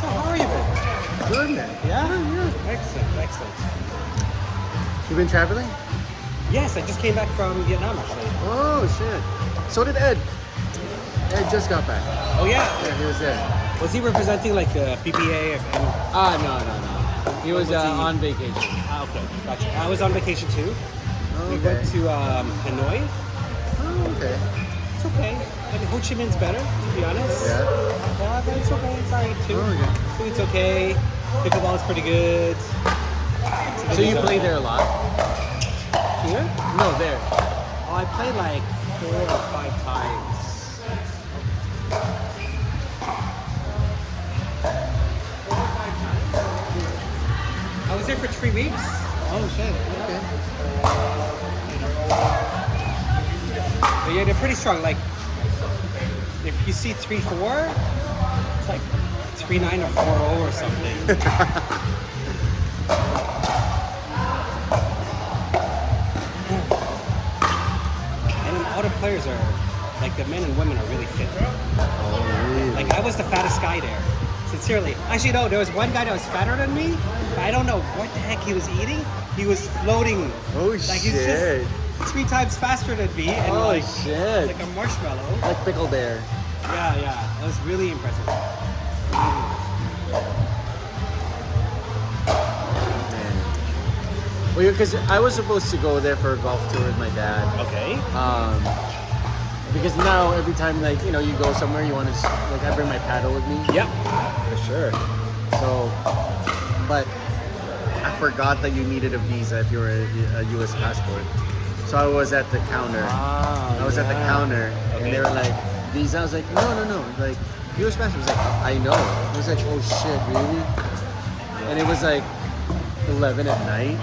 So how are you been? Good, man. Yeah? Yeah. Excellent, excellent. You been traveling? Yes, I just came back from Vietnam actually. Oh, shit. So did Ed. Ed just got back. Oh yeah? Yeah, he was there. Was he representing like the PPA? No. He was, was he? on vacation. Okay, gotcha. I was on vacation too. Oh, We okay. went to Hanoi. Oh, okay. It's okay. I mean, Ho Chi Minh's better, to be honest. Yeah. Yeah, but it's okay. It's alright too. Oh, okay. Food's okay. Pickleball is pretty good. So you play there a lot? Here? No, there. Oh, I played like 4 or 5 times. I was there for 3 weeks. Oh, shit. Okay. But yeah, they're pretty strong. Like, if you see 3-4, it's like 3-9 or 4-0 or something. And all the players are, like, the men and women are really fit. Oh, really? Like, I was the fattest guy there. Sincerely. Actually, no, there was one guy that was fatter than me, but I don't know what the heck he was eating. He was floating. Oh, Like, shit. he's just 3 times faster than me, and Oh, like shit. a marshmallow. Like Pickle Bear. Yeah. It was really impressive. Man. Well, because I was supposed to go there for a golf tour with my dad. Okay. Because now every time, like, you know, you go somewhere, you want to, like, I bring my paddle with me. Yep. For sure. So, but I forgot that you needed a visa if you were a U.S. passport. So I was at the counter. Ah, I was at the counter, Okay. and they were like, visa? I was like, no. Like, U.S. passport. I was like, I know. I was like, oh shit, really? And it was like 11 at night.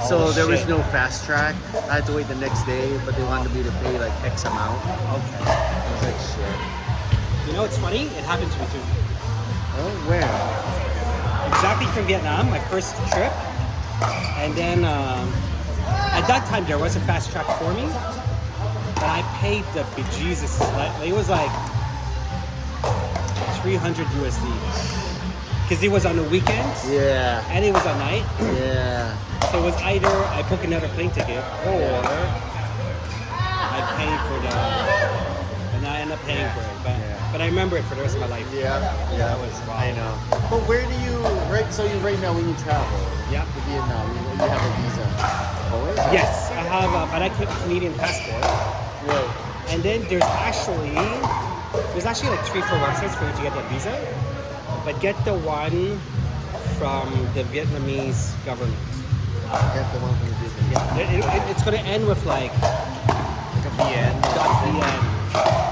So Oh, there was shit. no fast track. I had to wait the next day, but they wanted me to pay like X amount. Okay. I was like, shit. You know, it's funny. It happened to me too. Oh, where? Exactly from Vietnam, my first trip, and then at that time there was a fast track for me, but I paid the bejesus. It was like 300 USD because it was on the weekends Yeah. and it was at night. Yeah. So it was either I book another plane ticket or I pay for the, and I end up paying for it. But I remember it for the rest of my life. Yeah. That was wow. I know. But where do you, right, so you right now when you travel Yeah. to Vietnam, you have a visa? Always? Yes, I have, but I keep Canadian passport. Right. And then there's actually like 3-4 websites for you to get that visa, but get the one from the Vietnamese government. Get the one from the visa. Yeah, it's gonna end with like Like a VN. .vn,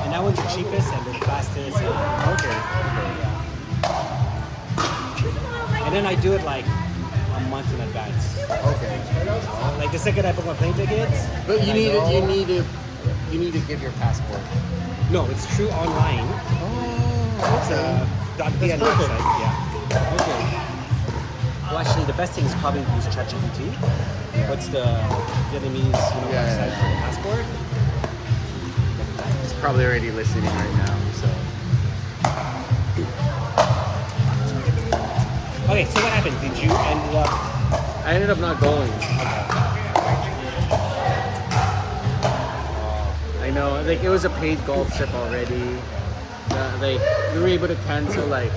and that one's the cheapest and the fastest. Okay. And then I do it like a month in advance. Okay. Like the second I book my plane tickets. But I go- you need to give your passport. No, it's true online. Oh, It's okay. a .vn That's perfect. website. Yeah. Okay. Well, actually, the best thing is probably to use ChatGPT. What's the Vietnamese website for the passport? He's probably already listening right now, so. Okay, so what happened? Did you end up? I ended up not going. I know, like it was a paid golf trip already. Like we were able to cancel like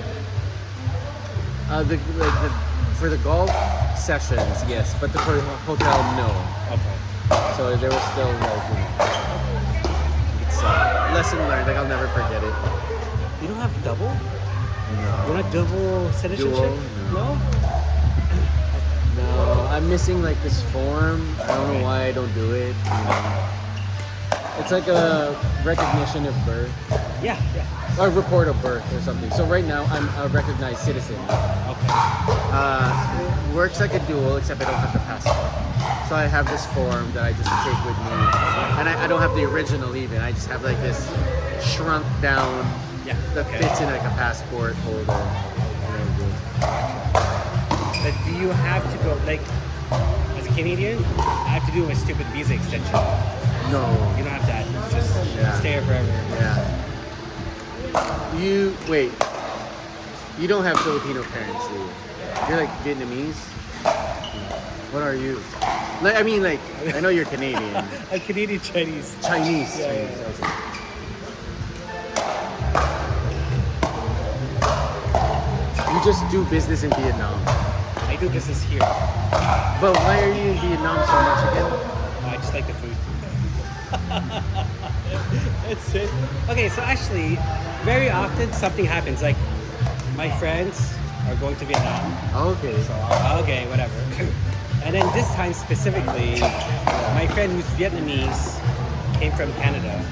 for the golf sessions, yes, but for the hotel, no. Okay. So there was still like, you know, it's lesson learned. Like I'll never forget it. You don't have double? No. You're not double citizenship? Dual? No. No, I'm missing like this form. I don't know why I don't do it. You know. It's like a recognition of birth Yeah, yeah. or report of birth or something. So right now I'm a recognized citizen. Okay. Works like a dual, except I don't have the passport. So I have this form that I just take with me, and I don't have the original even. I just have like this shrunk down Yeah. that Okay. fits in like a passport holder. But do you have to go, like, as a Canadian, I have to do a stupid visa extension. No. You don't have that. Just Yeah. stay here forever. Yeah. You wait. You don't have Filipino parents, do you? You're like Vietnamese. What are you? Like, I mean, like, I know you're Canadian. A Canadian Chinese. Chinese. Yeah, Chinese. yeah. Okay. You just do business in Vietnam. I do business here. But why are you in Vietnam so much again? I just like the food. That's it. Okay, so actually, very often something happens. Like, my friends are going to Vietnam. Okay. So, okay, whatever. And then this time specifically, my friend who's Vietnamese came from Canada,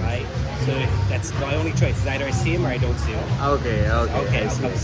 right? So that's my only choice. Is either I see him or I don't see him. Okay. Okay, I I'll see. come see